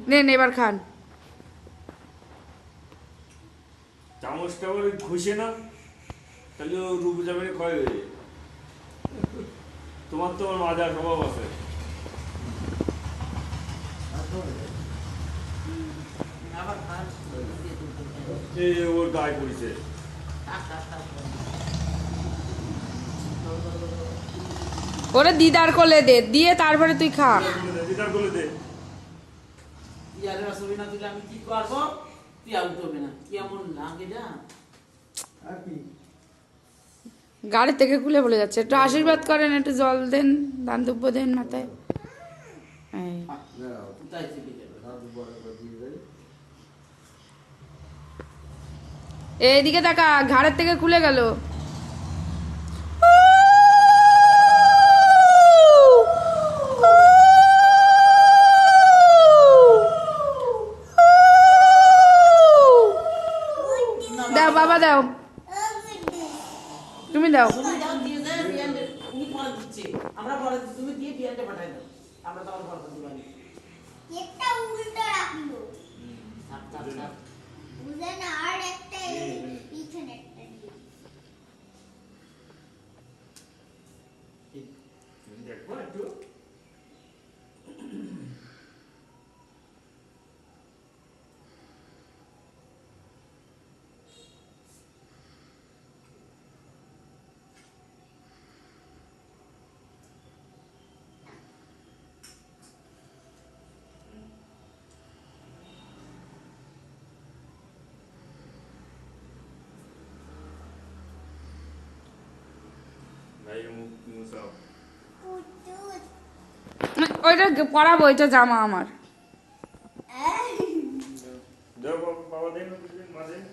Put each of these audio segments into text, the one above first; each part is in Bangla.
নেন এবার খান। চামচটা করে ঘষে না, তাহলে রূপ যাবে ক্ষয় হয়ে যায়। তোমার তো আমার মাজার স্বভাব আছে। এই ওর গায়ে পড়েছে। ওরে দিদার কোলে দে, দিয়ে তারপরে তুই খা। দিদার কোলে দে। আমি কি করবো? তুই আউট হবে না, কেমন লাগে না। গাড়ি থেকে খুলে বলে যাচ্ছে, একটু আশীর্বাদ করেন, একটু জল দেন, দান দুব্য দেন মাথায়। এইদিকে তাকা, ঘাড়ের থেকে খুলে গেল। দাও বাবা দাও, তুমি দাও। আমরা পরে তুমি দিয়ে বিয়ানটা পাঠাই দাও, আমরা তখন পরে দিতে পারি। একটা উল্টো রাখলো বুঝলেন, আর একটা পিছনে একটা দিয়ে। দেখো একটু ওইটা পরাবো, ওইটা জামা আমার। বাবা দেন, মা দেন,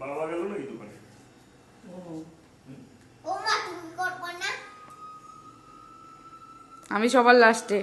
বাবা গেল নাকি দোকানে? ও মা তুমি করবো না? আমি সবার লাস্টে।